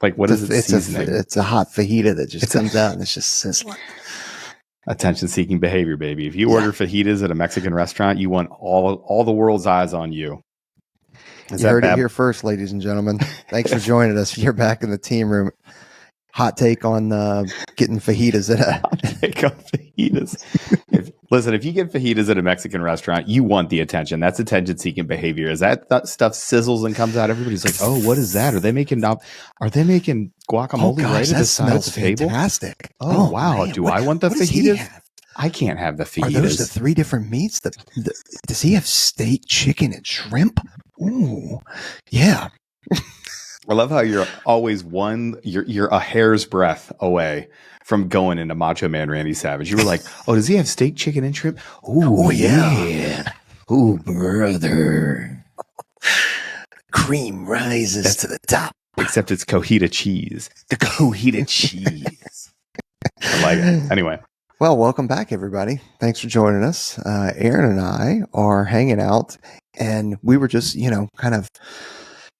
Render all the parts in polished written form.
Like, what is it seasoning? It's a hot fajita that just comes out and it's just sizzling. Attention-seeking behavior, baby. If you order fajitas at a Mexican restaurant, you want all the world's eyes on you. You heard it here first, ladies and gentlemen. Thanks for joining us. You're back in the team room. Hot take on getting fajitas Listen, if you get fajitas at a Mexican restaurant, you want the attention. That's attention-seeking behavior. As that stuff sizzles and comes out, everybody's like, "Oh, what is that? Are they making guacamole right at the side of the table?" Fantastic. Oh wow! Man, I want the fajitas? I can't have the fajitas. Are those the 3 different meats? Does he have steak, chicken, and shrimp? Ooh, yeah. I love how you're always you're a hair's breadth away from going into Macho Man Randy Savage. You were like, oh, does he have steak, chicken, and shrimp? Ooh, yeah. Ooh, brother. Cream rises to the top. Except it's cojita cheese. The cojita cheese. I like it. Anyway. Well, welcome back, everybody. Thanks for joining us. Aaron and I are hanging out, and we were just, kind of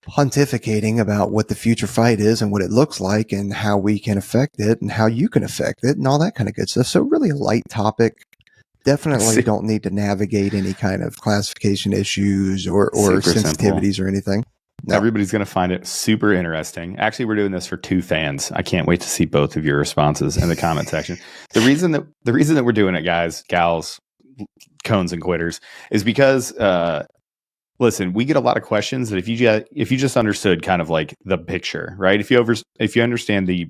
pontificating about what the future fight is and what it looks like and how we can affect it and how you can affect it and all that kind of good stuff. So really a light topic. Definitely don't need to navigate any kind of classification issues or sensitivities or anything. No. Everybody's going to find it super interesting. Actually, we're doing this for 2 fans. I can't wait to see both of your responses in the comment section. The reason that we're doing it, guys, gals, cones and quitters, is because listen, we get a lot of questions that if you just understood kind of like the picture, right? If you understand the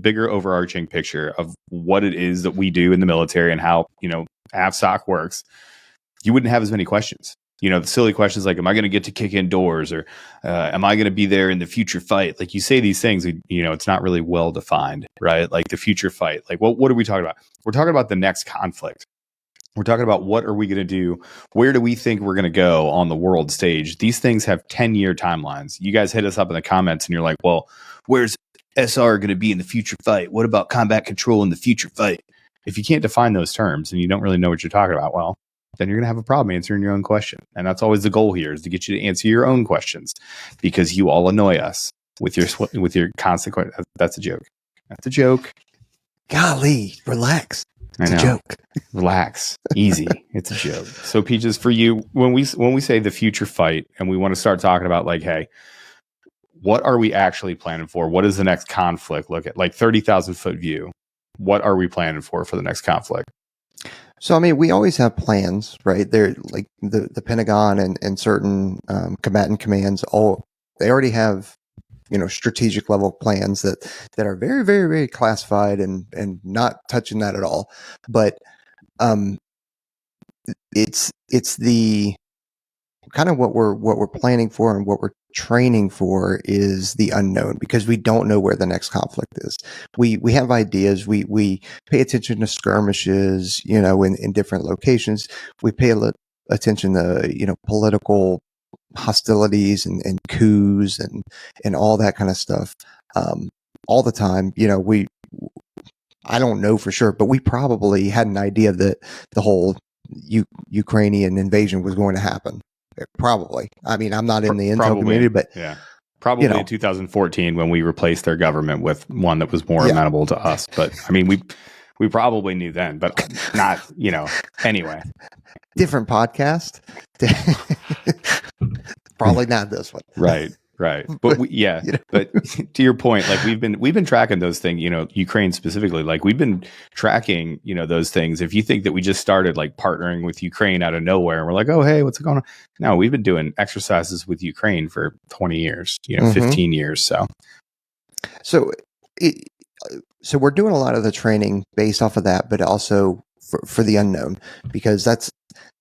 bigger overarching picture of what it is that we do in the military and how, AFSOC works, you wouldn't have as many questions. The silly questions like, am I going to get to kick indoors, or am I going to be there in the future fight? Like, you say these things, it's not really well defined, right? Like the future fight. Like, what are we talking about? We're talking about the next conflict. We're talking about what are we going to do? Where do we think we're going to go on the world stage? These things have 10-year timelines. You guys hit us up in the comments and you're like, well, where's SR going to be in the future fight? What about combat control in the future fight? If you can't define those terms and you don't really know what you're talking about, well, then you're going to have a problem answering your own question. And that's always the goal here, is to get you to answer your own questions, because you all annoy us with your constant questions. That's a joke. That's a joke. Golly, relax. It's a joke. Relax. Easy. It's a joke. So, Peaches, for you, when we say the future fight and we want to start talking about like, hey, what are we actually planning for? What does the next conflict look at? Like 30,000 foot view. What are we planning for the next conflict? So, I mean, we always have plans, right? They're like the Pentagon and certain combatant commands, they already have, strategic level plans that are very, very, very classified and not touching that at all. But it's the kind of what we're planning for and what we're training for is the unknown, because we don't know where the next conflict is. We have ideas. We pay attention to skirmishes, in different locations. We pay attention to, political hostilities and coups and all that kind of stuff all the time. I don't know for sure, but we probably had an idea that the whole Ukrainian invasion was going to happen. Probably. I mean, I'm not in the intel community, but yeah, probably in 2014 when we replaced their government with one that was more amenable to us. But I mean, we probably knew then, but not, anyway. Different podcast. Probably not this one. Right. But but to your point, like we've been tracking those things, Ukraine specifically, like we've been tracking, those things. If you think that we just started like partnering with Ukraine out of nowhere and we're like, oh, hey, what's going on? No, we've been doing exercises with Ukraine for 20 years, 15 years. So we're doing a lot of the training based off of that, but also for the unknown, because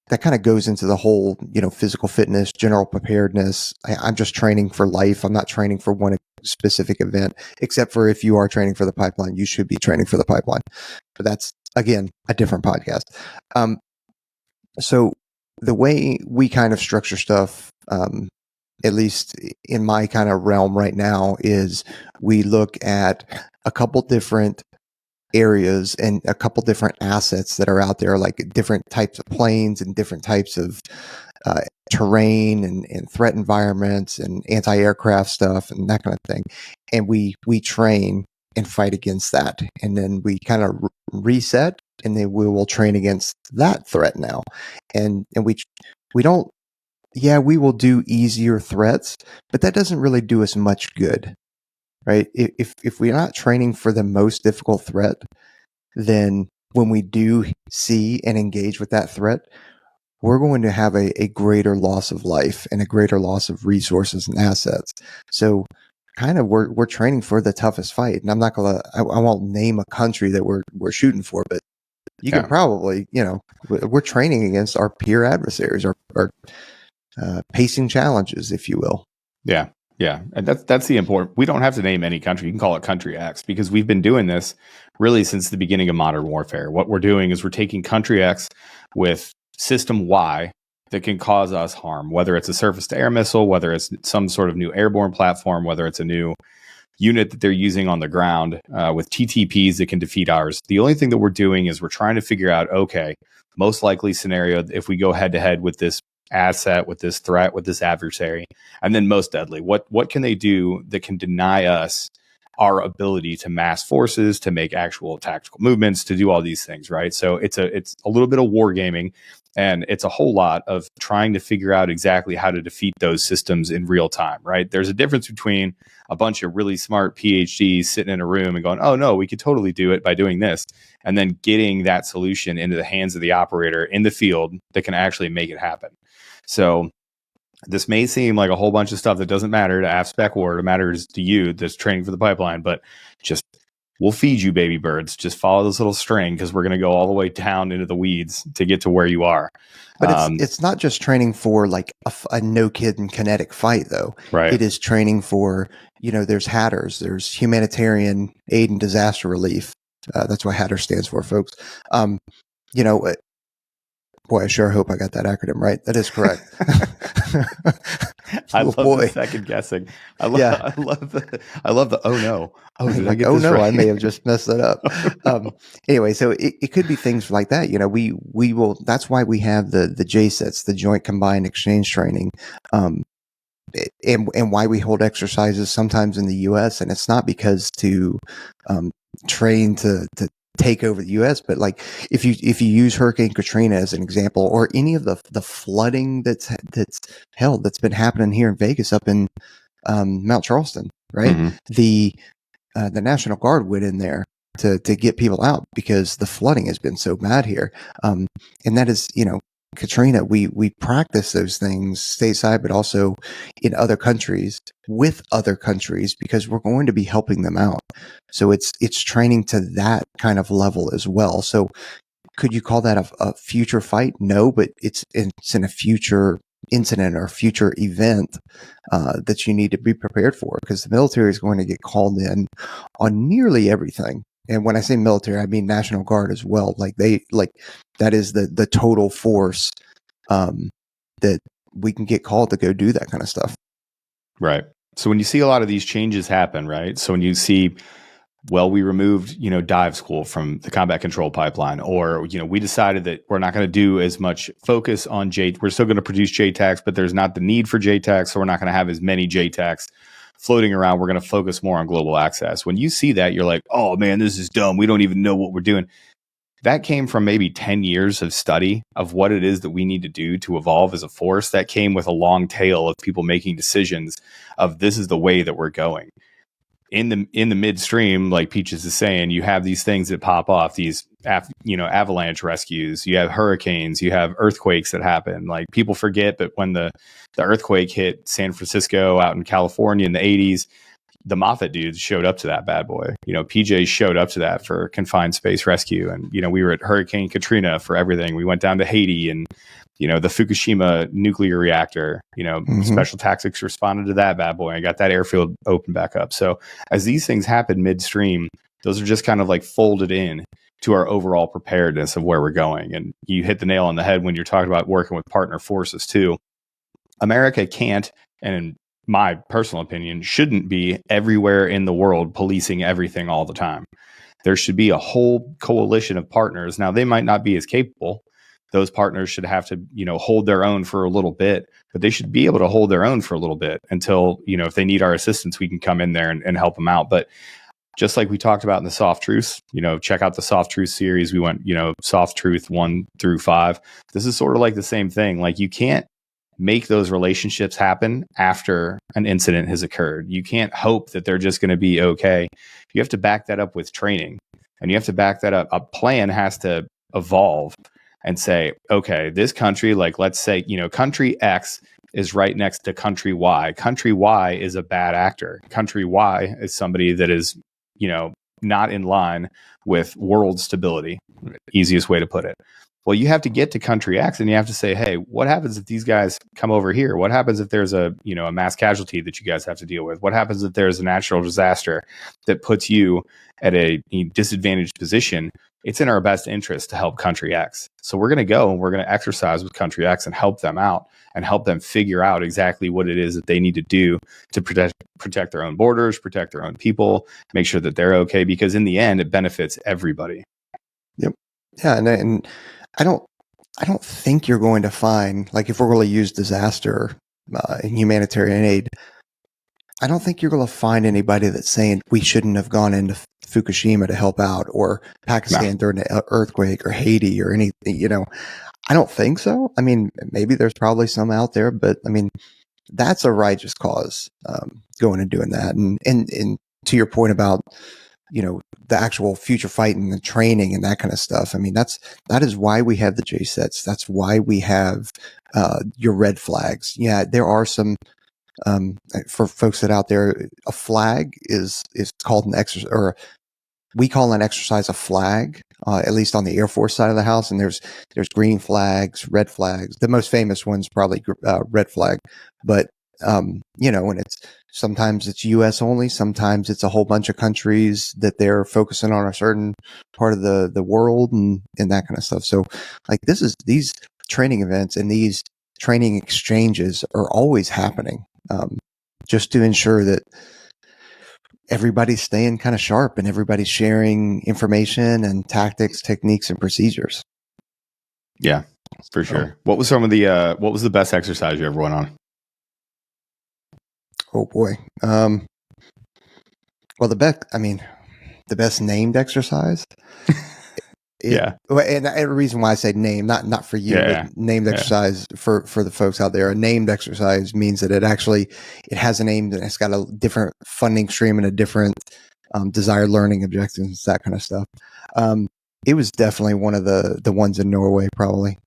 that kind of goes into the whole, physical fitness, general preparedness. I'm just training for life. I'm not training for one specific event, except for if you are training for the pipeline, you should be training for the pipeline. But that's, again, a different podcast. So the way we kind of structure stuff, at least in my kind of realm right now, is we look at a couple different areas and a couple different assets that are out there, like different types of planes and different types of terrain and threat environments and anti-aircraft stuff and that kind of thing. And we train and fight against that. And then we kind of reset, and then we will train against that threat now. And we don't, yeah, we will do easier threats, but that doesn't really do us much good, right? If we're not training for the most difficult threat, then when we do see and engage with that threat, we're going to have a greater loss of life and a greater loss of resources and assets. So kind of we're training for the toughest fight. And I'm not gonna, I won't name a country that we're shooting for, but you can probably, we're training against our peer adversaries, our pacing challenges, if you will. Yeah. Yeah. And that's the important, we don't have to name any country. You can call it country X, because we've been doing this really since the beginning of modern warfare. What we're doing is we're taking country X with system Y that can cause us harm, whether it's a surface to air missile, whether it's some sort of new airborne platform, whether it's a new unit that they're using on the ground with TTPs that can defeat ours. The only thing that we're doing is we're trying to figure out, okay, most likely scenario if we go head to head with this asset, with this threat, with this adversary, and then most deadly, what can they do that can deny us our ability to mass forces, to make actual tactical movements, to do all these things, right? So it's a little bit of wargaming, and it's a whole lot of trying to figure out exactly how to defeat those systems in real time, right? There's a difference between a bunch of really smart PhDs sitting in a room and going, oh no, we could totally do it by doing this, and then getting that solution into the hands of the operator in the field that can actually make it happen. So this may seem like a whole bunch of stuff that doesn't matter to AFSPEC War. It matters to you that's training for the pipeline, but just we'll feed you baby birds. Just follow this little string, because we're going to go all the way down into the weeds to get to where you are. But it's not just training for like a no kid and kinetic fight, though. Right. It is training for, there's HATRs, there's humanitarian aid and disaster relief. That's what HATR stands for, folks. Boy, I sure hope I got that acronym right. That is correct. I love the second guessing. I love the oh no. Oh, did I get this right? I may have just messed that up. Anyway, so it could be things like that. We will. That's why we have the JSETs, the Joint Combined Exchange Training, and why we hold exercises sometimes in the U.S. And it's not because to train to take over the U.S., but like if you use Hurricane Katrina as an example, or any of the flooding that's been happening here in Vegas, up in Mount Charleston, right? Mm-hmm. The National Guard went in there to get people out because the flooding has been so bad here, and that is Katrina. We practice those things stateside, but also in other countries with other countries, because we're going to be helping them out. So it's training to that kind of level as well. So could you call that a future fight? No, but it's in a future incident or future event that you need to be prepared for, because the military is going to get called in on nearly everything. And when I say military, I mean National Guard as well. That is the total force that we can get called to go do that kind of stuff. Right. So when you see a lot of these changes happen, right? So when you see, we removed, dive school from the combat control pipeline, or, we decided that we're not going to do as much focus on we're still going to produce JTACs, but there's not the need for JTACs. So we're not going to have as many JTACs floating around. We're going to focus more on global access. When you see that, you're like, oh man, this is dumb. We don't even know what we're doing. That came from maybe 10 years of study of what it is that we need to do to evolve as a force. That came with a long tail of people making decisions of this is the way that we're going. In the midstream, like Peaches is saying, you have these things that pop off, these avalanche rescues, you have hurricanes, you have earthquakes that happen. Like people forget, but when the earthquake hit San Francisco out in California in the 80s, the Moffat dudes showed up to that bad boy. PJ showed up to that for confined space rescue. And, we were at Hurricane Katrina for everything. We went down to Haiti and, the Fukushima nuclear reactor, mm-hmm. Special tactics responded to that bad boy and got that airfield open back up. So as these things happen midstream, those are just kind of like folded in to our overall preparedness of where we're going. And you hit the nail on the head when you're talking about working with partner forces too. America can't, and in my personal opinion, shouldn't be everywhere in the world policing everything all the time. There should be a whole coalition of partners. Now, they might not be as capable, those partners should have to, hold their own for a little bit, but they should be able to hold their own for a little bit until, if they need our assistance, we can come in there and help them out. But just like we talked about in the Soft Truths, check out the Soft Truth series. We went, Soft Truth 1 through 5. This is sort of like the same thing. Like, you can't make those relationships happen after an incident has occurred. You can't hope that they're just going to be okay. You have to back that up with training, and you have to back that up. A plan has to evolve and say, okay, this country, like, let's say, country X is right next to country Y. Country Y is a bad actor. Country Y is somebody that is, not in line with world stability. Easiest way to put it. Well, you have to get to country X, and you have to say, hey, what happens if these guys come over here? What happens if there's a mass casualty that you guys have to deal with? What happens if there's a natural disaster that puts you at a disadvantaged position? It's in our best interest to help country X. So we're going to go and we're going to exercise with country X and help them out and help them figure out exactly what it is that they need to do to protect their own borders, protect their own people, make sure that they're okay, because in the end, it benefits everybody. Yep. Yeah. And I don't think you're going to find, like, if we're going to use disaster and humanitarian aid, I don't think you're going to find anybody that's saying we shouldn't have gone into Fukushima to help out, or Pakistan during the earthquake, or Haiti, or anything, I don't think so. I mean, maybe there's probably some out there, but I mean, that's a righteous cause, going and doing that. And to your point about, the actual future fighting and training and that kind of stuff. I mean, that is why we have the J sets. That's why we have, your red flags. Yeah. There are some, for folks that out there, a flag is called an exercise, or we call an exercise a flag, at least on the Air Force side of the house. And there's green flags, red flags. The most famous one's probably red flag, but and sometimes it's U.S. only, sometimes it's a whole bunch of countries that they're focusing on a certain part of the world and that kind of stuff. So, like, these training events and these training exchanges are always happening, just to ensure that everybody's staying kind of sharp and everybody's sharing information and tactics, techniques, and procedures. Yeah, for sure. What was the best exercise you ever went on? Oh boy. Well, the best named exercise. And the reason why I say name, not for you, but named exercise for the folks out there. A named exercise means that it has a name, and it's got a different funding stream and a different desired learning objectives, that kind of stuff. It was definitely one of the ones in Norway, probably.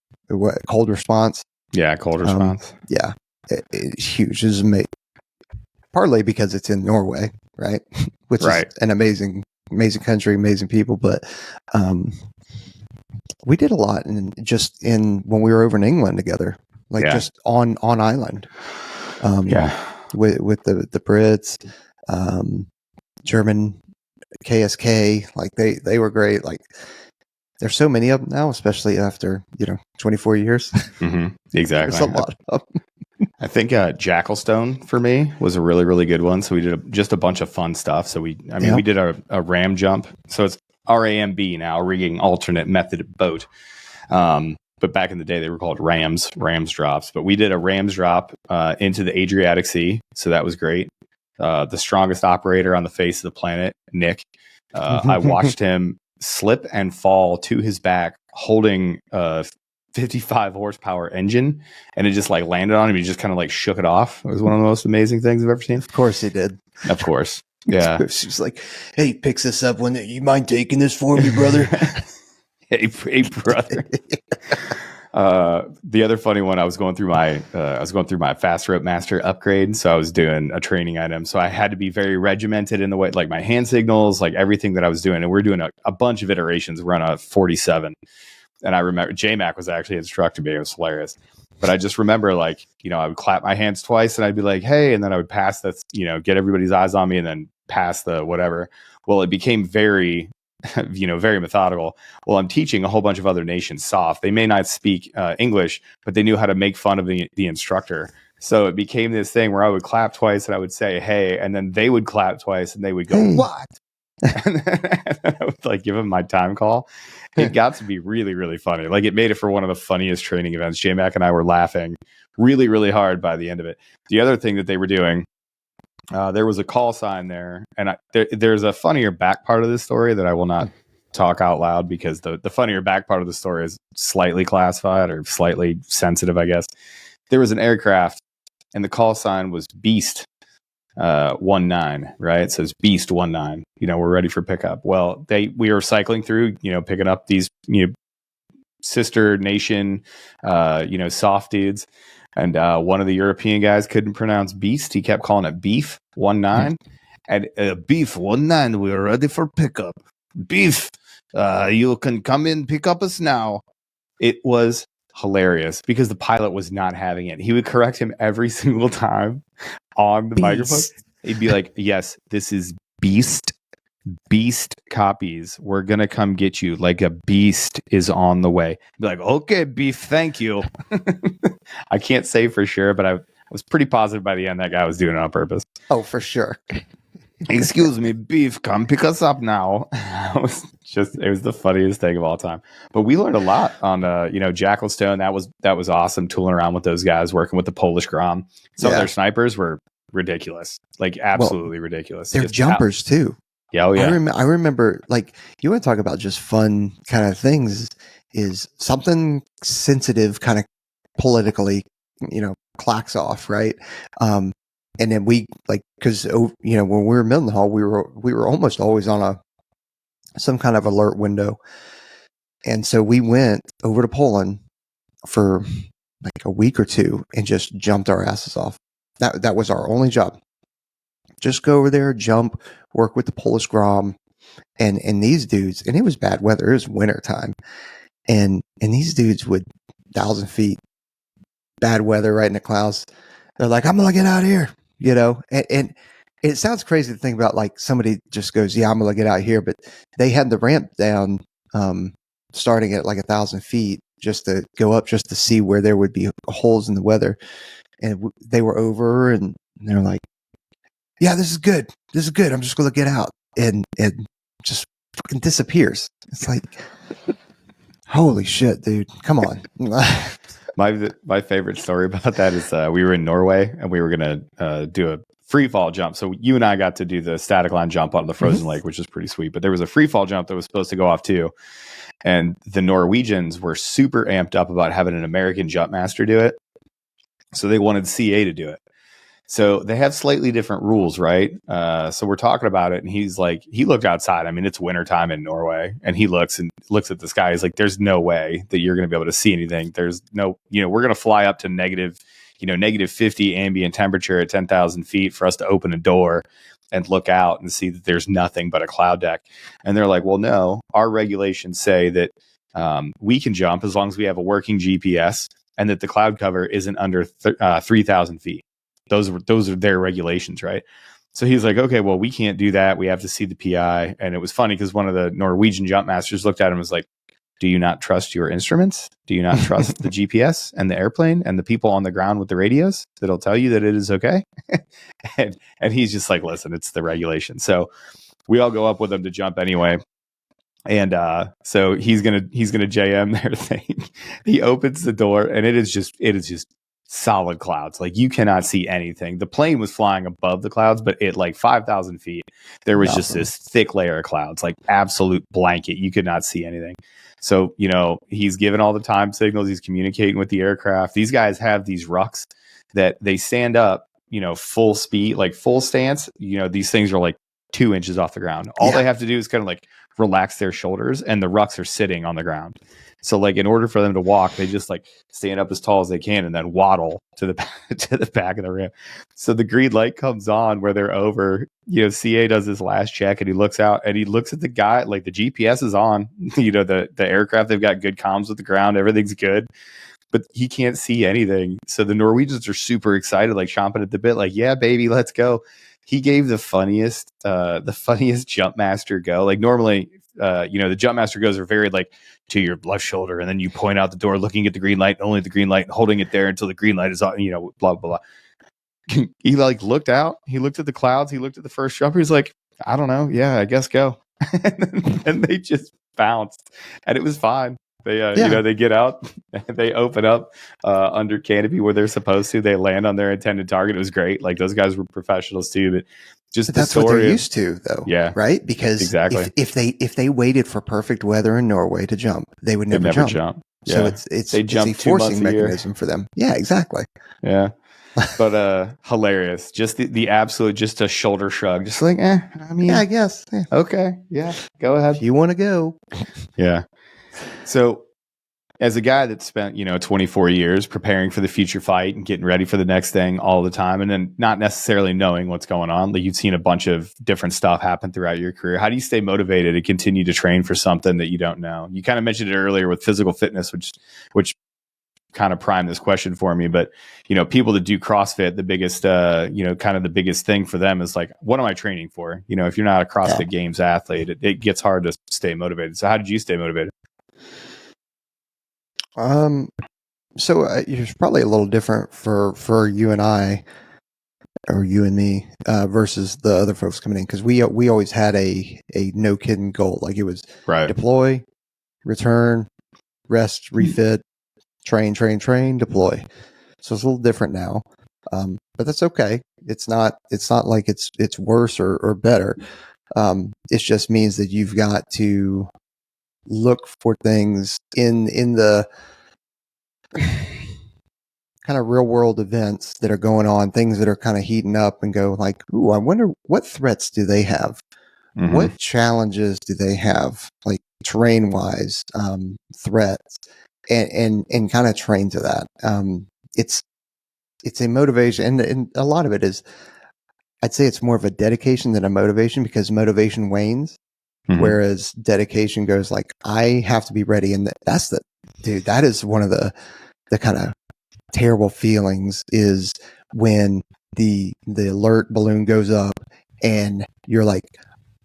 Cold response. Yeah, cold response. It's huge. It's amazing. Partly because it's in Norway, right? Which is an amazing country, amazing people. But we did a lot when we were over in England together, just on island. With the Brits, German KSK, like they were great. Like, there's so many of them now, especially after 24 years. Mm-hmm. Exactly. There's a lot of them. I think Jackal Stone for me was a really, really good one. So we did just a bunch of fun stuff. So we did a ram jump. So it's RAMB now, rigging alternate method boat. But back in the day, they were called rams drops. But we did a rams drop into the Adriatic Sea. So that was great. The strongest operator on the face of the planet, Nick. I watched him slip and fall to his back holding 55 horsepower engine, and it just landed on him. He just kind of shook it off. It was one of the most amazing things I've ever seen. Of course he did. Of course. Yeah. She's like, hey, picks this up. You mind taking this for me, brother? hey, brother. The other funny one, I was going through my fast rope master upgrade. So I was doing a training item. So I had to be very regimented in the way, my hand signals, everything that I was doing. And we're doing a bunch of iterations. We're on a 47. And I remember J-Mac was actually instructing me. It was hilarious. But I just remember, I would clap my hands twice and I'd be like, hey, and then I would pass the, get everybody's eyes on me and then pass the whatever. Well, it became very, very methodical. Well, I'm teaching a whole bunch of other nations soft. They may not speak English, but they knew how to make fun of the instructor. So it became this thing where I would clap twice and I would say, hey, and then they would clap twice and they would go, what? and then I would like give him my time call. It got to be really, really funny. Like it made it for one of the funniest training events. J-Mac and I were laughing really, really hard by the end of it. The other thing that they were doing, there was a call sign there, and there's a funnier back part of this story that I will not talk out loud because the funnier back part of the story is slightly classified or slightly sensitive, I guess. There was an aircraft, and the call sign was Beast 19, right? It says Beast 19. We're ready for pickup. Well, we were cycling through, picking up these, sister nation, soft dudes. And one of the European guys couldn't pronounce beast. He kept calling it Beef 19. And Beef 19, we're ready for pickup. Beef, you can come in, pick up us now. It was hilarious because the pilot was not having it. He would correct him every single time on the microphone. He'd be like, yes, this is Beast copies. We're going to come get you. Like a beast is on the way. Be like, okay, Beef, thank you. I can't say for sure, but I was pretty positive by the end that guy was doing it on purpose. Oh, for sure. Excuse me, Beef, come pick us up now. It was the funniest thing of all time. But we learned a lot on Jackal Stone. That was awesome, tooling around with those guys, working with the Polish Grom. Some of their snipers were ridiculous, like absolutely ridiculous. They're jumpers too. Yeah, oh, yeah. I remember, like, you want to talk about just fun kind of things, is something sensitive kind of politically, clacks off, right? And then we, like, because, when we were in Mildenhall, we were almost always on some kind of alert window. And so we went over to Poland for like a week or two and just jumped our asses off. That was our only job. Just go over there, jump, work with the Polish Grom, and these dudes, and it was bad weather. It was winter time, and these dudes would 1,000 feet, bad weather, right in the clouds. They're like, "I'm gonna get out of here," and it sounds crazy to think about. Like somebody just goes, "Yeah, I'm gonna get out of here," but they had the ramp down, starting at like 1,000 feet, just to go up, just to see where there would be holes in the weather, and they were over, and they're like, yeah, this is good. I'm just going to get out, and just fucking disappears. It's like, holy shit, dude. Come on. My favorite story about that is we were in Norway and we were going to do a free fall jump. So you and I got to do the static line jump on the frozen lake, which is pretty sweet. But there was a free fall jump that was supposed to go off too. And the Norwegians were super amped up about having an American jump master do it. So they wanted CA to do it. So they have slightly different rules, right? So we're talking about it, and he's like, he looked outside. I mean, it's wintertime in Norway, and he looks at the sky. He's like, there's no way that you're going to be able to see anything. There's no, we're going to fly up to negative 50 ambient temperature at 10,000 feet for us to open a door and look out and see that there's nothing but a cloud deck. And they're like, well, no, our regulations say that we can jump as long as we have a working GPS and that the cloud cover isn't under 3,000 feet. Those are their regulations, right? So he's like, okay, well, we can't do that. We have to see the PI. And it was funny because one of the Norwegian jump masters looked at him and was like, do you not trust your instruments? Do you not trust the GPS and the airplane and the people on the ground with the radios that'll tell you that it is okay? and he's just like, listen, it's the regulation. So we all go up with him to jump anyway. And so he's gonna JM their thing. He opens the door and it is just solid clouds. Like you cannot see anything. The plane was flying above the clouds, but at like 5,000 feet, there was just this thick layer of clouds, like absolute blanket. You could not see anything. So, he's given all the time signals. He's communicating with the aircraft. These guys have these rucks that they stand up, full speed, like full stance. These things are like 2 inches off the ground. All they have to do is kind of like relax their shoulders, and the rucks are sitting on the ground. So like in order for them to walk, they just like stand up as tall as they can and then waddle to the back of the ramp. So the green light comes on where they're over, CA does his last check and he looks out and he looks at the guy, like the GPS is on, the aircraft, they've got good comms with the ground. Everything's good, but he can't see anything. So the Norwegians are super excited, like chomping at the bit, like, yeah, baby, let's go. He gave the funniest jump master go. Like normally, the jump master goes are very like to your left shoulder, and then you point out the door, looking at the green light, only the green light, and holding it there until the green light is on. Blah blah blah. He like looked out. He looked at the clouds. He looked at the first jumper. He's like, I don't know. Yeah, I guess go. And they just bounced, and it was fine. They, they get out, they open up under canopy where they're supposed to. They land on their intended target. It was great. Like those guys were professionals too. But just that's what they're used to, though. Yeah, right. Because exactly. if they waited for perfect weather in Norway to jump, they would never jump. Yeah. So it's a forcing mechanism for them. Yeah, exactly. Yeah. But hilarious. Just the absolute, just a shoulder shrug. Just like, I mean, yeah, I guess. Yeah. Okay. Yeah. Go ahead. If you want to go. Yeah. So as a guy that spent, 24 years preparing for the future fight and getting ready for the next thing all the time, and then not necessarily knowing what's going on, like you've seen a bunch of different stuff happen throughout your career. How do you stay motivated to continue to train for something that you don't know? You kind of mentioned it earlier with physical fitness, which kind of primed this question for me. But, people that do CrossFit, the biggest, kind of the biggest thing for them is like, what am I training for? If you're not a CrossFit Games athlete, it gets hard to stay motivated. So how did you stay motivated? So it's probably a little different for you and I, or you and me, versus the other folks coming in, because we always had a no kidding goal. Like it was deploy, return, rest, refit, train, deploy. So it's a little different now, but that's okay. It's not like it's worse or better. It just means that you've got to look for things in the kind of real world events that are going on, things that are kind of heating up, and go like, ooh, I wonder what threats do they have? Mm-hmm. What challenges do they have, like terrain wise, threats, and kind of train to that. It's a motivation, and a lot of it is, I'd say it's more of a dedication than a motivation, because motivation wanes. Mm-hmm. Whereas dedication goes like, I have to be ready. And that is one of the kind of terrible feelings, is when the alert balloon goes up and you're like,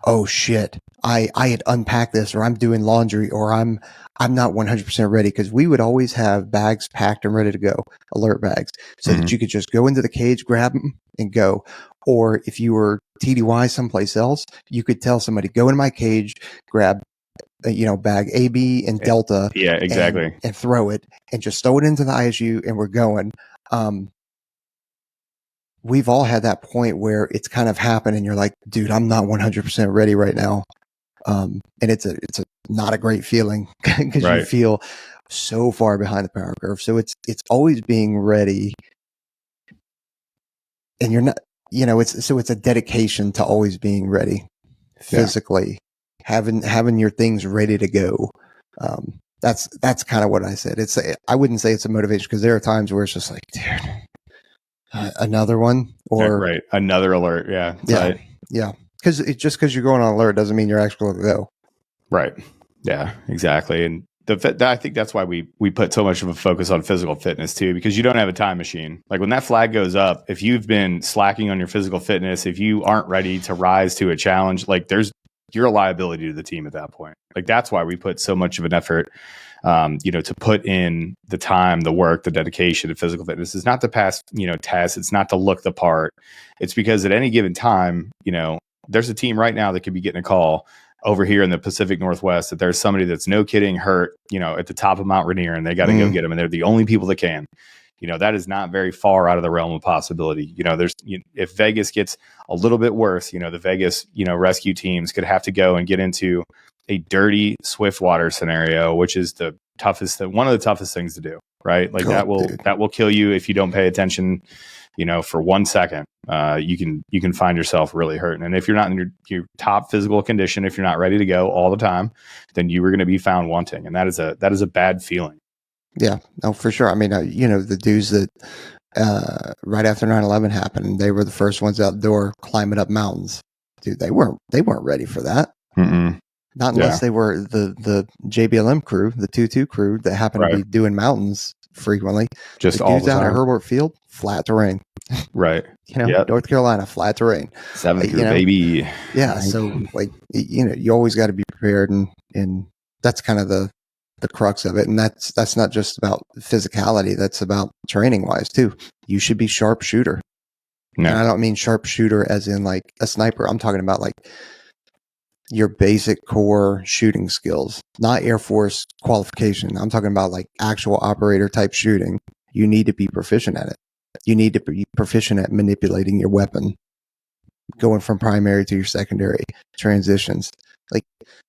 oh shit, I had unpacked this, or I'm doing laundry, or I'm not 100% ready. Because we would always have bags packed and ready to go, alert bags, so that you could just go into the cage, grab them and go. Or if you were TDY someplace else, you could tell somebody, go in my cage, grab bag A, B, and Delta. Yeah, exactly. And throw it, and just throw it into the ISU, and we're going. We've all had that point where it's kind of happened, and you're like, dude, I'm not 100% ready right now. And it's not a great feeling, because you feel so far behind the power curve. So it's always being ready, and you're not, it's a dedication to always being ready physically, having your things ready to go. That's kind of what I said. I wouldn't say it's a motivation, because there are times where it's just like, dude, another one, or another alert. Yeah. Because because you're going on alert doesn't mean you're actually going to go. Right. Yeah, exactly. And I think that's why we put so much of a focus on physical fitness too, because you don't have a time machine. Like when that flag goes up, if you've been slacking on your physical fitness, if you aren't ready to rise to a challenge, like you're a liability to the team at that point. Like that's why we put so much of an effort, to put in the time, the work, the dedication to physical fitness. It's not to pass, tests. It's not to look the part. It's because at any given time, there's a team right now that could be getting a call over here in the Pacific Northwest that there's somebody that's no kidding hurt, at the top of Mount Rainier, and they got to go get them. And they're the only people that can. That is not very far out of the realm of possibility. If Vegas gets a little bit worse, the Vegas, rescue teams could have to go and get into a dirty Swiftwater scenario, which is one of the toughest things to do, right? Like that will kill you if you don't pay attention, for 1 second. You can find yourself really hurting. And if you're not in your top physical condition, if you're not ready to go all the time, then you were going to be found wanting. And that is a bad feeling. Yeah, no, for sure. I mean, the dudes that right after 9/11 happened, they were the first ones out the door climbing up mountains. Dude, they weren't ready for that. Mm-mm. Not unless they were the JBLM crew, the 2-2 crew that happened to be doing mountains frequently. Just the all dudes the out time. at Herbert Field, flat terrain. Right. North Carolina, flat terrain. 7th crew, baby. Yeah. So you always got to be prepared, and that's kind of the crux of it. And that's not just about physicality. That's about training wise too. You should be sharpshooter. No. And I don't mean sharpshooter as in like a sniper. I'm talking about like your basic core shooting skills, not Air Force qualification. I'm talking about like actual operator type shooting. You need to be proficient at it. You need to be proficient at manipulating your weapon, going from primary to your secondary transitions. Like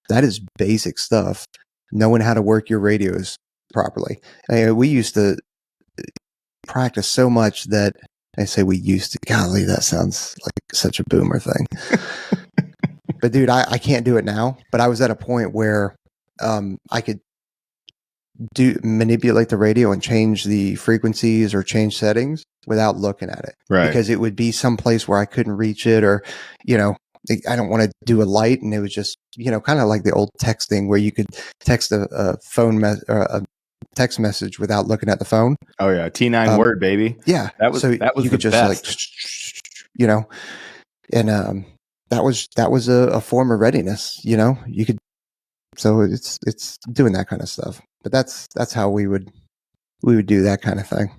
that is basic stuff. Knowing how to work your radios properly. We used to practice so much that I say we used to. Golly, that sounds like such a boomer thing. But dude, I can't do it now. But I was at a point where I could manipulate the radio and change the frequencies or change settings without looking at it. Right. Because it would be someplace where I couldn't reach it, or, I don't want to do a light. And it was just, kind of like the old texting where you could text a phone or a text message without looking at the phone. Oh yeah. T9 word, baby. Yeah. That was you could just best. and that was a form of readiness, you could, so it's doing that kind of stuff, but that's how we would do that kind of thing.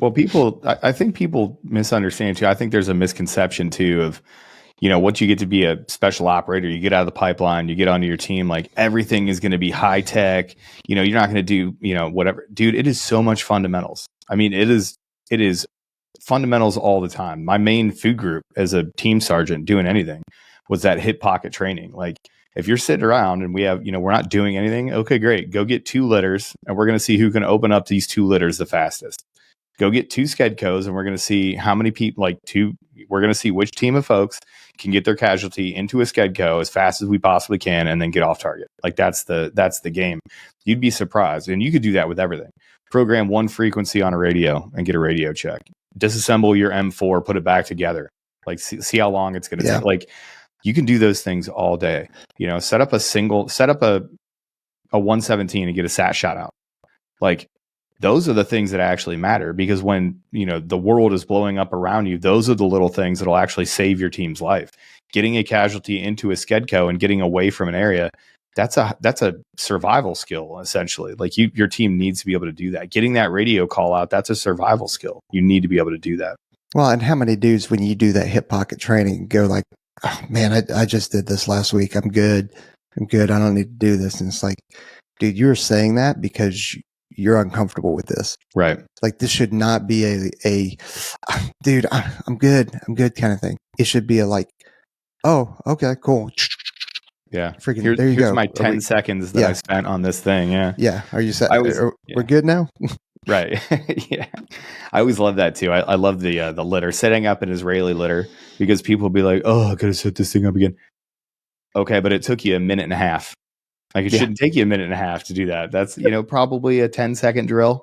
Well, I think people misunderstand too. I think there's a misconception too of, once you get to be a special operator, you get out of the pipeline, you get onto your team, like everything is going to be high tech. You're not going to do, whatever. Dude, it is so much fundamentals. I mean, it is fundamentals all the time. My main food group as a team sergeant doing anything was that hip pocket training. Like if you're sitting around and we have, we're not doing anything. Okay, great. Go get 2 litters and we're going to see who can open up these 2 litters the fastest. Go get 2 Skedcos and we're going to see how many people, we're going to see which team of folks can get their casualty into a Skedco as fast as we possibly can and then get off target. Like that's the game. You'd be surprised. And you could do that with everything. Program 1 frequency on a radio and get a radio check. Disassemble your M4, put it back together. Like see how long it's going to take. Like you can do those things all day. Set up a 117 and get a sat shot out. Like those are the things that actually matter, because when, the world is blowing up around you, those are the little things that'll actually save your team's life. Getting a casualty into a Skedco and getting away from an area, that's a survival skill, essentially. Like your team needs to be able to do that. Getting that radio call out, that's a survival skill. You need to be able to do that. Well, and how many dudes, when you do that hip pocket training, go like, oh man, I just did this last week. I'm good. I don't need to do this. And it's like, dude, you're saying that because you're uncomfortable with this. Right. Like this should not be a dude, I'm good kind of thing. It should be a like, oh, okay, cool. Yeah. Freaking, here's there you go. My 10 seconds that I spent on this thing. Yeah. Yeah. Are you set? We're good now? Right. Yeah. I always love that too. I love the litter, setting up an Israeli litter, because people will be like, oh, I gotta set this thing up again. Okay, but it took you a minute and a half. Like it shouldn't take you a minute and a half to do that. That's, probably a 10-second drill,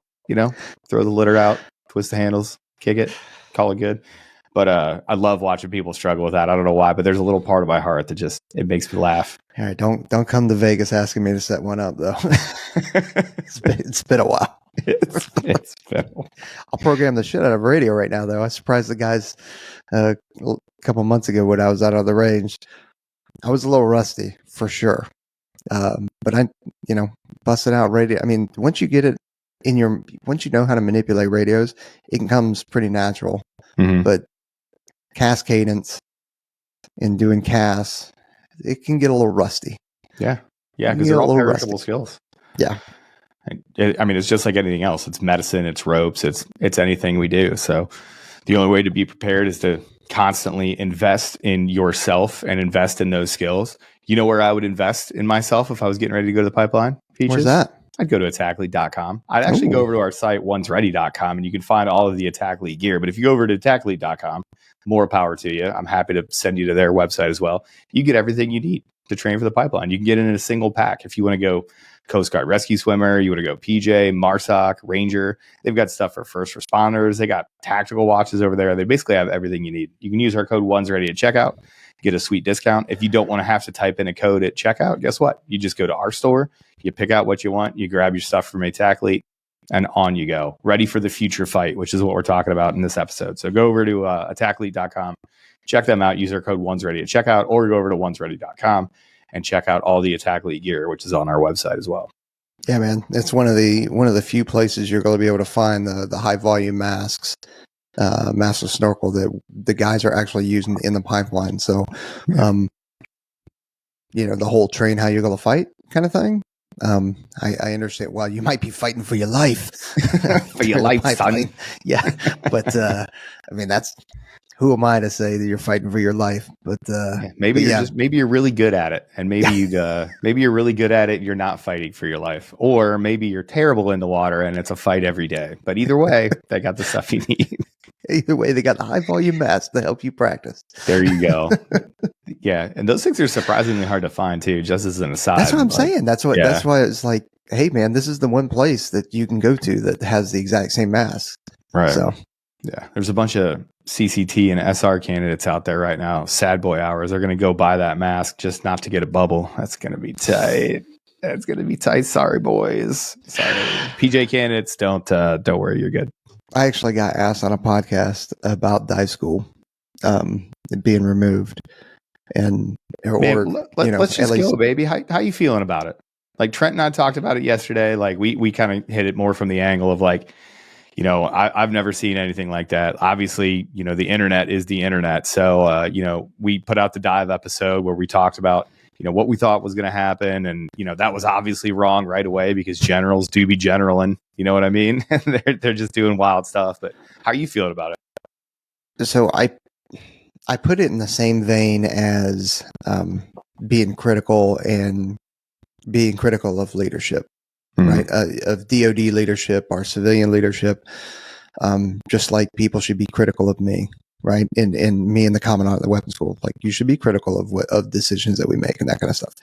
throw the litter out, twist the handles, kick it, call it good. But I love watching people struggle with that. I don't know why, but there's a little part of my heart that just, it makes me laugh. All right, don't come to Vegas asking me to set one up though. It's been a while. It's been. I'll program the shit out of radio right now though. I surprised the guys a couple months ago when I was out on the range. I was a little rusty for sure. But I, busted out radio. I mean, once you get it once you know how to manipulate radios, it comes pretty natural. Mm-hmm. But CAS cadence and doing CAS, it can get a little rusty. Yeah. Yeah. Because they're all perishable skills. Yeah. It's just like anything else. It's medicine, it's ropes, it's anything we do. So the only way to be prepared is to constantly invest in yourself and invest in those skills. You know where I would invest in myself if I was getting ready to go to the pipeline? Peaches? Where's that? I'd go to attacklead.com. I'd actually go over to our site, onesready.com, and you can find all of the Attack Lead gear. But if you go over to attacklead.com, more power to you. I'm happy to send you to their website as well. You get everything you need to train for the pipeline. You can get it in a single pack. If you want to go Coast Guard rescue swimmer, you want to go PJ, MARSOC, Ranger, they've got stuff for first responders. They got tactical watches over there. They basically have everything you need. You can use our code ONESREADY at checkout, get a sweet discount. If you don't want to have to type in a code at checkout, guess what? You just go to our store, you pick out what you want, you grab your stuff from Attack Lead, and on you go. Ready for the future fight, which is what we're talking about in this episode. So go over to attacklead.com, check them out, use our code ONESREADY at checkout, or go over to onesready.com and check out all the Attack Lead gear, which is on our website as well. Yeah, man. It's one of the few places you're going to be able to find the high volume masks massive snorkel that the guys are actually using in the pipeline. So, the whole train how you're going to fight kind of thing. I understand. Well, you might be fighting for your life, for your life, son. Yeah, but that's who am I to say that you're fighting for your life? But maybe you're really good at it, and maybe you're really good at it. You're not fighting for your life, or maybe you're terrible in the water and it's a fight every day. But either way, they got the stuff you need. Either way, they got the high volume masks to help you practice. There you go. Yeah, and those things are surprisingly hard to find too. Just as an aside, that's what I'm saying. That's why it's like, hey man, this is the one place that you can go to that has the exact same mask. Right. So yeah, there's a bunch of CCT and SR candidates out there right now. Sad boy hours. They're going to go buy that mask just not to get a bubble. That's going to be tight. That's going to be tight. Sorry, boys. Sorry, PJ candidates. Don't worry. You're good. I actually got asked on a podcast about dive school being removed, and let's just go, baby. How you feeling about it? Like Trent and I talked about it yesterday. Like we kind of hit it more from the angle of like, I've never seen anything like that. Obviously, the internet is the internet. So, we put out the dive episode where we talked about, what we thought was going to happen. And, that was obviously wrong right away because generals do be generaling, you know what I mean? they're just doing wild stuff. But how are you feeling about it? So I put it in the same vein as being critical of leadership. Mm-hmm. Right, of DoD leadership, our civilian leadership, just like people should be critical of me, right? And me and the commandant of the weapons school, like you should be critical of decisions that we make and that kind of stuff.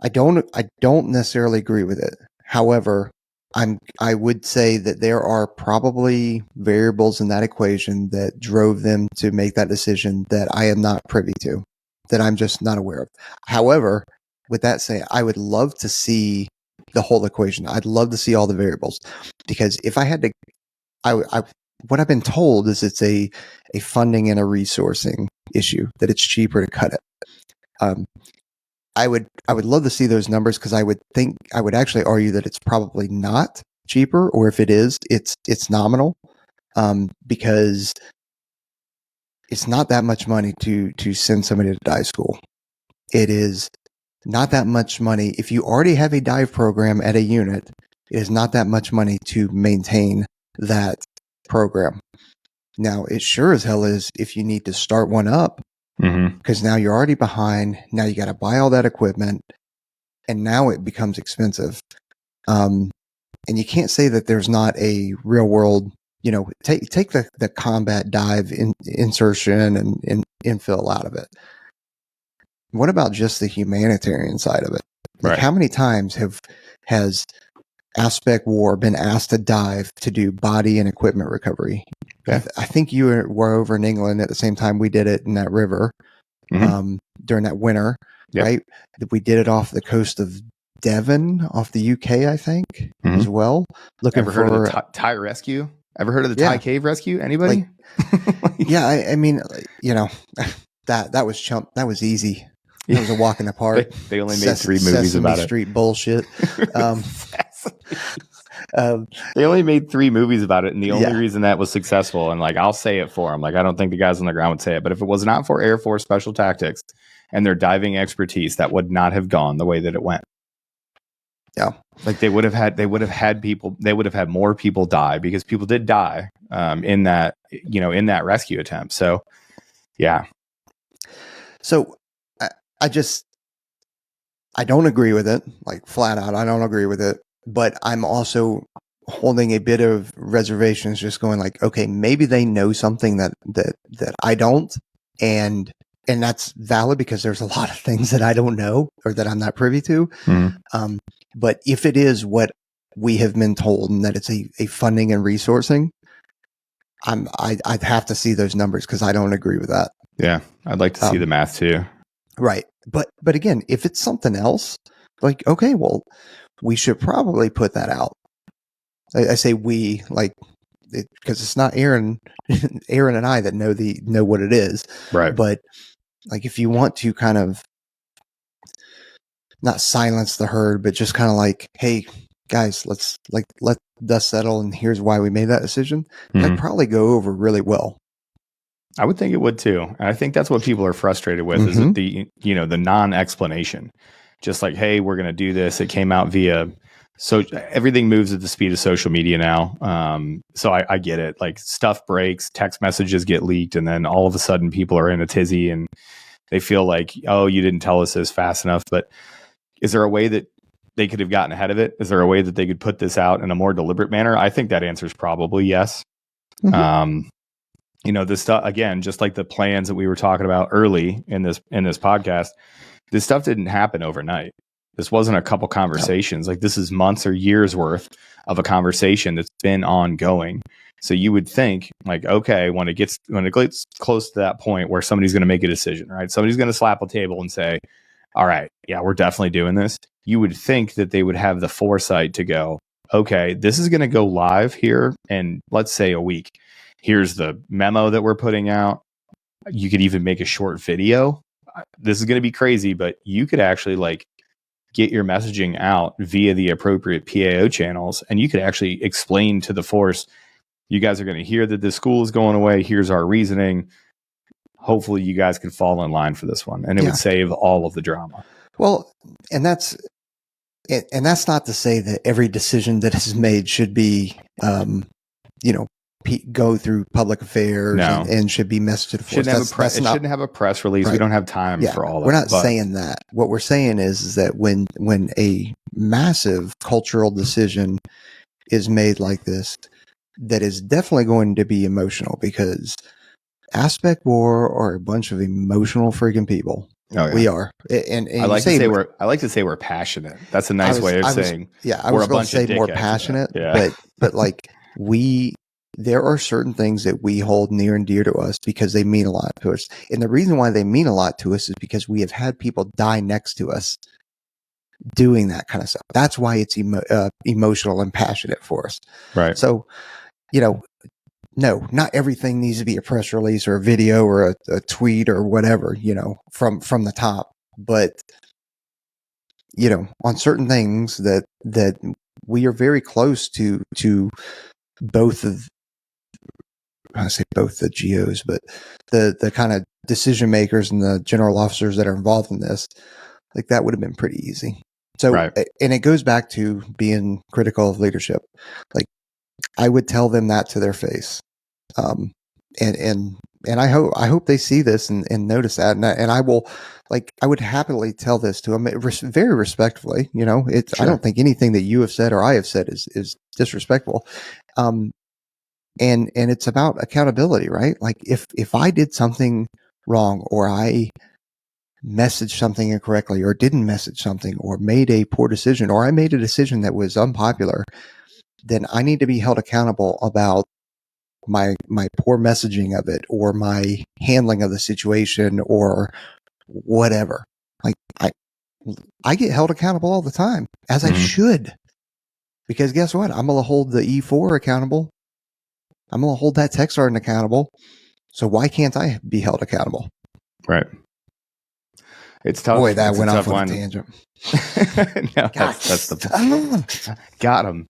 I don't necessarily agree with it. However, I would say that there are probably variables in that equation that drove them to make that decision that I am not privy to, that I'm just not aware of. However, with that said, I would love to see the whole equation. I'd love to see all the variables, because if I had to, what I've been told is it's a funding and a resourcing issue, that it's cheaper to cut it. I would love to see those numbers, because I would actually argue that it's probably not cheaper, or if it is, it's nominal, because it's not that much money to send somebody to dive school. It is not that much money. If you already have a dive program at a unit, it is not that much money to maintain that program. Now, it sure as hell is if you need to start one up, because now you're already behind. Now you got to buy all that equipment, and now it becomes expensive. And you can't say that there's not a real world, take the combat dive insertion and infill out of it. What about just the humanitarian side of it? Like, how many times has Aspect War been asked to dive to do body and equipment recovery? Okay. I think you were over in England at the same time we did it in that river during that winter, right? We did it off the coast of Devon, off the UK, I think, as well. Ever heard of the Thai rescue? Ever heard of the Thai cave rescue? Anybody? Yeah, I mean, that was chump. That was easy. It was a walk in the park. They only made 3 movies about it. Street bullshit. They only made 3 movies about it, and the only reason that was successful, and like I'll say it for them, like I don't think the guys on the ground would say it, but if it was not for Air Force Special Tactics and their diving expertise, that would not have gone the way that it went. Yeah, like they would have had more people die, because people did die in that rescue attempt. So yeah. So I don't agree with it, like flat out. I don't agree with it, but I'm also holding a bit of reservations, just going like, okay, maybe they know something that I don't. And that's valid, because there's a lot of things that I don't know or that I'm not privy to. But if it is what we have been told, and that it's a funding and resourcing, I'd have to see those numbers, because I don't agree with that. Yeah. I'd like to see the math too. Right. But again, if it's something else, like, okay, well, we should probably put that out. I say we, like, because it's not Aaron and I that know what it is. Right. But like, if you want to kind of not silence the herd, but just kind of like, hey, guys, let's let dust settle, and here's why we made that decision, that'd Mhm. probably go over really well. I would think it would too. And I think that's what people are frustrated with is the non-explanation. Just like, hey, we're going to do this. It came out via so everything moves at the speed of social media now. So I get it. Like stuff breaks, text messages get leaked, and then all of a sudden people are in a tizzy and they feel like, oh, you didn't tell us this fast enough. But is there a way that they could have gotten ahead of it? Is there a way that they could put this out in a more deliberate manner? I think that answer is probably yes. This stuff, again, just like the plans that we were talking about early in this podcast, this stuff didn't happen overnight. This wasn't a couple conversations. Like this is months or years worth of a conversation that's been ongoing. So you would think like, okay, when it gets close to that point where somebody's going to make a decision, right? Somebody's going to slap a table and say, all right, yeah, we're definitely doing this. You would think that they would have the foresight to go, okay, this is going to go live here in, let's say, a week. Here's the memo that we're putting out. You could even make a short video. This is going to be crazy, but you could actually like get your messaging out via the appropriate PAO channels. And you could actually explain to the force, you guys are going to hear that this school is going away. Here's our reasoning. Hopefully you guys could fall in line for this one. And it would save all of the drama. Well, and that's not to say that every decision that is made should be, go through public affairs and should be messaged to the force. It shouldn't have a press release. Right. We don't have time for all that. We're not saying that. What we're saying is that when a massive cultural decision is made like this, that is definitely going to be emotional because Aspect War are a bunch of emotional freaking people. Oh, yeah. We are, and I like to say we're passionate. That's a nice way of saying. Yeah, I was going to say more passionate, but like there are certain things that we hold near and dear to us because they mean a lot to us, and the reason why they mean a lot to us is because we have had people die next to us doing that kind of stuff. That's why it's emotional and passionate for us. Right. So, no, not everything needs to be a press release or a video or a tweet or whatever, from the top. But, on certain things that we are very close to both of, I say both the GOs, but the kind of decision makers and the general officers that are involved in this, like that would have been pretty easy. So, and it goes back to being critical of leadership. Like, I would tell them that to their face. And I hope they see this and notice that. And I will, I would happily tell this to them very respectfully. Sure. I don't think anything that you have said or I have said is disrespectful. And it's about accountability, right? Like if I did something wrong or I messaged something incorrectly or didn't message something or made a poor decision or I made a decision that was unpopular, then I need to be held accountable about my poor messaging of it or my handling of the situation or whatever. Like I get held accountable all the time, as I should, because guess what? I'm going to hold the E4 accountable. I'm going to hold that tech sergeant accountable. So why can't I be held accountable? Right. It's tough. Boy, that went off on a tangent. No, that's the got him.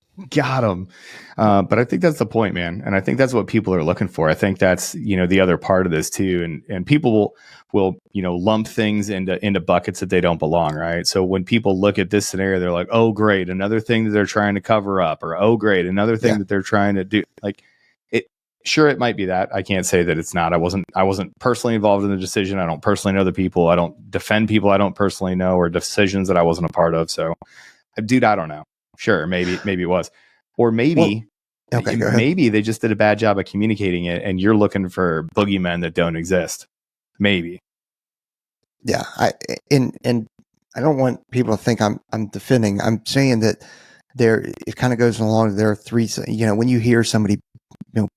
But I think that's the point, man. And I think that's what people are looking for. I think that's, the other part of this too. And people will lump things into buckets that they don't belong. Right. So when people look at this scenario, they're like, oh, great. Another thing that they're trying to cover up, or, oh, great. Another thing that they're trying to do. Like sure, it might be that. I can't say that it's not. I wasn't personally involved in the decision. I don't personally know the people. I don't defend people I don't personally know or decisions that I wasn't a part of. So, dude, I don't know. Sure, maybe it was, or maybe maybe they just did a bad job of communicating it, and you're looking for boogeymen that don't exist. Maybe. Yeah, and I don't want people to think I'm defending. I'm saying that it kind of goes along. There are three. When you hear somebody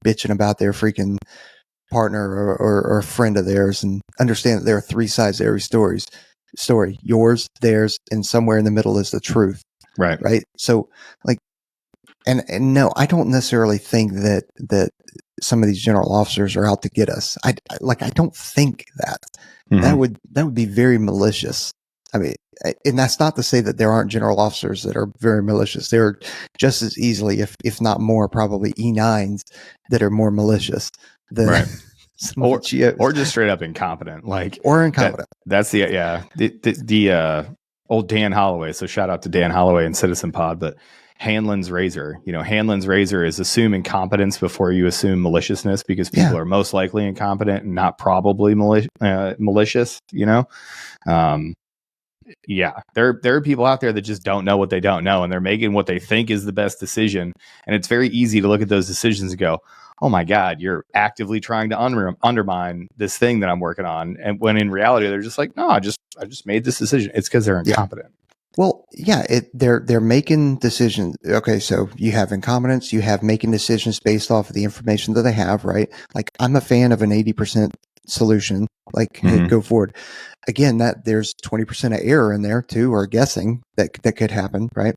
bitching about their freaking partner or a friend of theirs, and understand that there are three sides to every story, yours, theirs, and somewhere in the middle is the truth. Right. So and no, I don't necessarily think that some of these general officers are out to get us. I don't think that. That would be very malicious. I mean, and that's not to say that there aren't general officers that are very malicious. There are just as easily, if not more, probably E9s that are more malicious than Right. some of the GOs. Or just straight up incompetent, like or incompetent. That's the old Dan Holloway. So shout out to Dan Holloway and Citizen Pod, but Hanlon's razor. Hanlon's razor is assume incompetence before you assume maliciousness, because people are most likely incompetent and not probably malicious. There are people out there that just don't know what they don't know, and they're making what they think is the best decision. And it's very easy to look at those decisions and go, oh my God, you're actively trying to undermine this thing that I'm working on. And when in reality, they're just like, no, I just made this decision. It's because they're incompetent. Well, they're making decisions. Okay, so you have incompetence, you have making decisions based off of the information that they have, right? Like, I'm a fan of an 80% solution. Like, hey, go forward. Again, that there's 20% of error in there too, or guessing that could happen, right?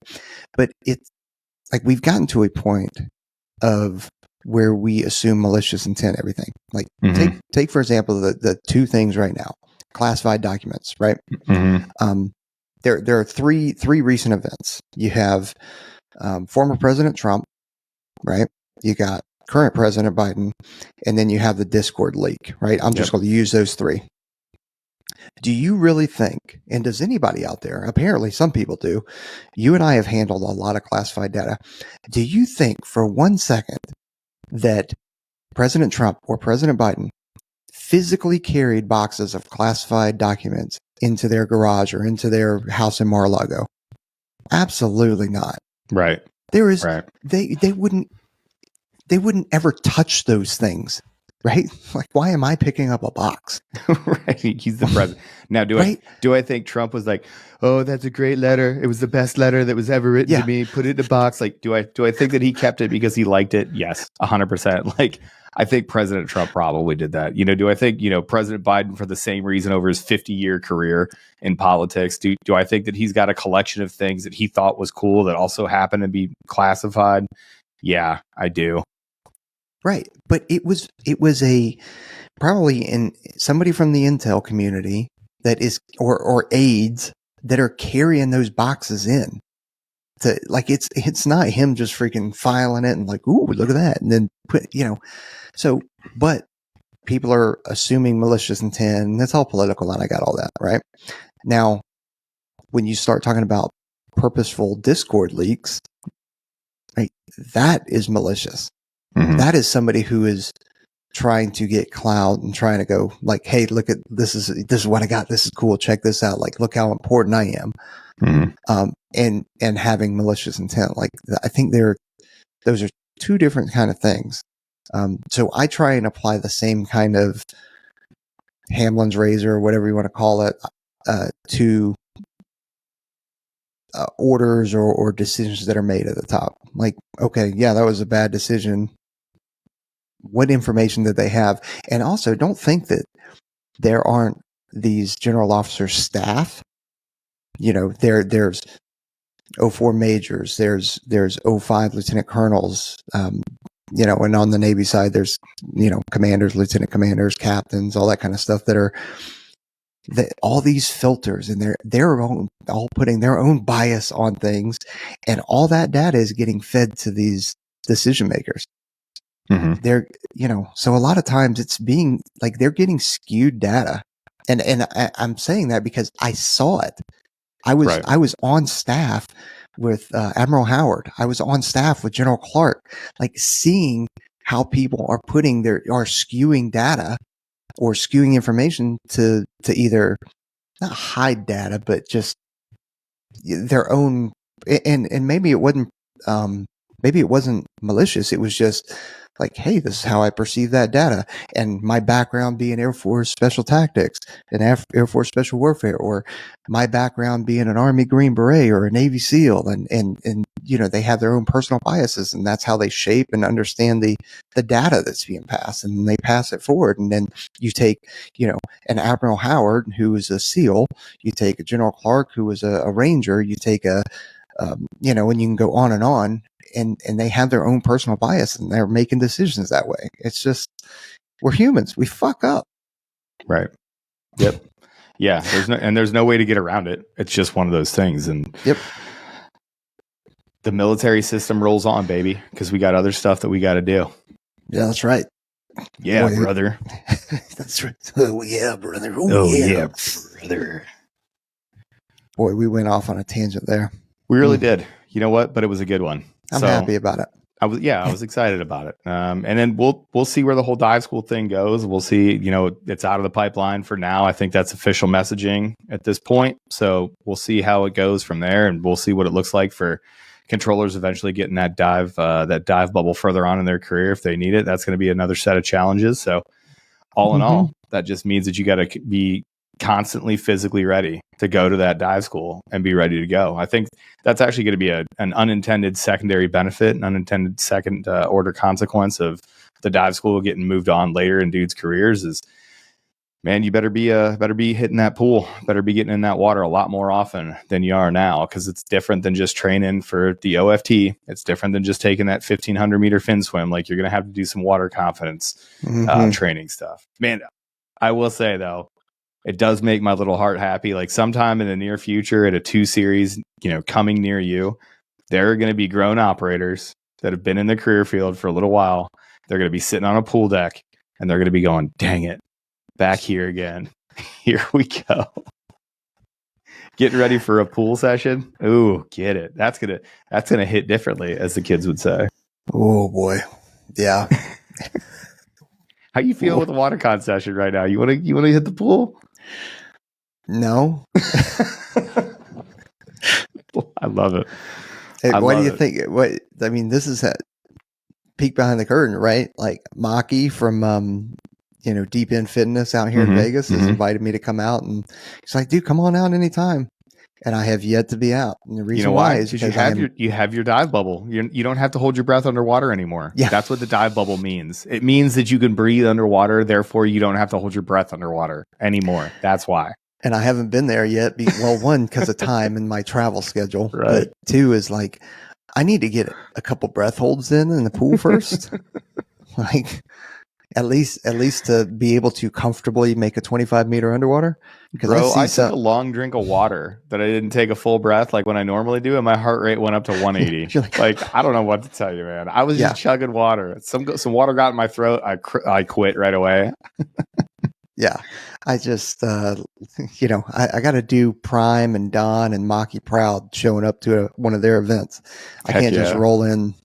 But it's like we've gotten to a point of where we assume malicious intent everything. Like, take for example the two things right now: classified documents, right? There are three recent events. You have former President Trump, right? You got current President Biden, and then you have the Discord leak, right? I'm just going to use those three. Do you really think, and does anybody out there, apparently some people do, you and I have handled a lot of classified data. Do you think for 1 second that President Trump or President Biden physically carried boxes of classified documents into their garage or into their house in Mar-a-Lago? Absolutely not. Right. There is, they wouldn't ever touch those things. Right? Like, why am I picking up a box? Right. He's the president. Now, do I think Trump was like, oh, that's a great letter. It was the best letter that was ever written to me. Put it in a box. Like, do I think that he kept it because he liked it? Yes, 100%. Like, I think President Trump probably did that. Do I think, President Biden, for the same reason over his 50-year career in politics, do I think that he's got a collection of things that he thought was cool that also happened to be classified? Yeah, I do. Right. But it was a probably in somebody from the intel community that is, or aides that are carrying those boxes in to, like, it's not him just freaking filing it and like, ooh, look at that. And then so, but people are assuming malicious intent, and that's all political. And I got all that right now. When you start talking about purposeful Discord leaks, right, that is malicious. That is somebody who is trying to get clout and trying to go like, hey, look at this is what I got. This is cool. Check this out. Like, look how important I am. And having malicious intent. Like, I think those are two different kind of things. So I try and apply the same kind of Hanlon's razor, or whatever you want to call it, to orders or decisions that are made at the top. Like, okay, yeah, that was a bad decision. What information did they have? And also, don't think that there aren't these general officer staff. There's 04 majors, there's 05 lieutenant colonels, and on the Navy side, there's, commanders, lieutenant commanders, captains, all that kind of stuff all these filters, and they're all putting their own bias on things, and all that data is getting fed to these decision makers. They're, so a lot of times it's being like, they're getting skewed data. And I'm saying that because I saw it. I was on staff with Admiral Howard. I was on staff with General Clark, like, seeing how people are skewing data or skewing information to either not hide data, but just their own. And maybe it wasn't malicious. It was just like, hey, this is how I perceive that data. And my background being Air Force Special Tactics and Air Force Special Warfare, or my background being an Army Green Beret or a Navy SEAL. And they have their own personal biases, and that's how they shape and understand the data that's being passed, and they pass it forward. And then you take, an Admiral Howard, who is a SEAL, you take a General Clark, who was a Ranger, you take and you can go on and on. And they have their own personal bias, and they're making decisions that way. It's just, we're humans. We fuck up. Right. Yep. Yeah, there's no way to get around it. It's just one of those things. And Yep. The military system rolls on, baby, because we got other stuff that we got to do. Yeah, that's right. Yeah, Boy, brother. That's right. Oh, yeah, brother. Yeah, brother. Boy, we went off on a tangent there. We really did. You know what? But it was a good one. I'm happy about it. I was excited about it. And then we'll see where the whole dive school thing goes. We'll see, it's out of the pipeline for now. I think that's official messaging at this point. So we'll see how it goes from there, and we'll see what it looks like for controllers eventually getting that dive bubble further on in their career if they need it. That's going to be another set of challenges. So all in all, that just means that you got to be constantly physically ready to go to that dive school and be ready to go. I think that's actually going to be an unintended secondary benefit, an unintended second order consequence of the dive school getting moved on later in dudes' careers is, man, you better be hitting that pool, better be getting in that water a lot more often than you are now, because it's different than just training for the OFT. It's different than just taking that 1,500 meter fin swim. Like, you're going to have to do some water confidence training stuff. Man, I will say though, it does make my little heart happy. Like, sometime in the near future at a 2 series, coming near you, there are going to be grown operators that have been in the career field for a little while. They're going to be sitting on a pool deck and they're going to be going, dang it, back here again. Here we go. Getting ready for a pool session. Ooh, get it. That's going to hit differently, as the kids would say. Oh boy. Yeah. How you feel with the water con session right now? You want to hit the pool? No. I love it. Hey, what do you think? This is a peek behind the curtain, right? Like, Maki from Deep End Fitness out here in Vegas has invited me to come out, and he's like, dude, come on out anytime. And I have yet to be out. And the reason why is because you have your dive bubble. You don't have to hold your breath underwater anymore. Yeah. That's what the dive bubble means. It means that you can breathe underwater. Therefore, you don't have to hold your breath underwater anymore. That's why. And I haven't been there yet. Well, one, because of time and my travel schedule. Right. But two is like, I need to get a couple breath holds in the pool first. Like, at least to be able to comfortably make a 25 meter underwater. Because I took a long drink of water that I didn't take a full breath like when I normally do, and my heart rate went up to 180. like, I don't know what to tell you, man. I was just chugging water. Some water got in my throat. I quit right away. Yeah, I just I got to do Prime and Don and Maki proud showing up to one of their events. I can't just roll in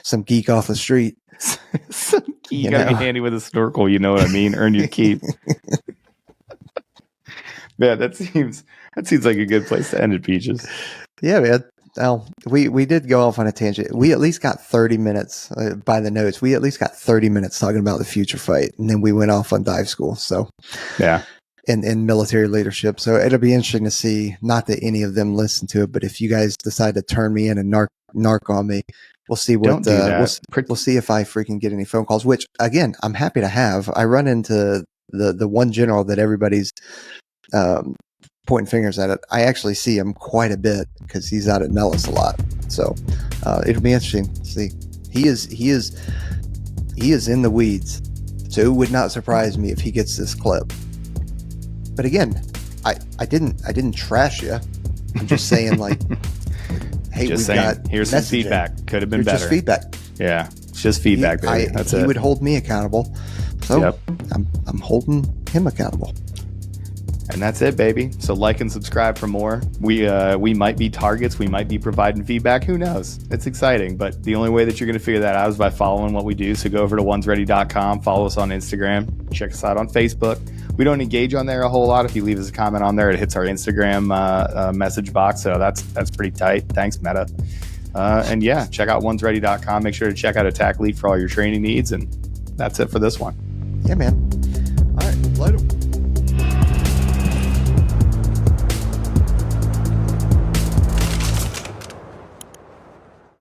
some geek off the street. You gotta be handy with a snorkel, you know what I mean? Earn your keep. Man, that seems like a good place to end it, Peaches. Yeah, man. Well, we did go off on a tangent. We at least got 30 minutes by the notes. We at least got 30 minutes talking about the future fight, and then we went off on dive school. So yeah, in military leadership. So it'll be interesting to see. Not that any of them listen to it, but if you guys decide to turn me in and narc on me, we'll see what. Don't do that. We'll see if I freaking get any phone calls. Which, again, I'm happy to have. I run into the one general that everybody's pointing fingers at it. I actually see him quite a bit because he's out at Nellis a lot. So it'll be interesting to see. He is in the weeds. So it would not surprise me if he gets this clip. But again, I didn't trash you. I'm just saying, like, hey, here's some feedback. Could have been better. Just feedback. Yeah, it's just feedback, baby. That's it. He would hold me accountable. So I'm holding him accountable. And that's it, baby. So like and subscribe for more. We might be targets. We might be providing feedback. Who knows? It's exciting. But the only way that you're going to figure that out is by following what we do. So go over to onesready.com. Follow us on Instagram. Check us out on Facebook. We don't engage on there a whole lot. If you leave us a comment on there, it hits our Instagram message box. So that's pretty tight. Thanks, Meta. And yeah, check out onesready.com. Make sure to check out Attack League for all your training needs. And that's it for this one. Yeah, man. All right. Later.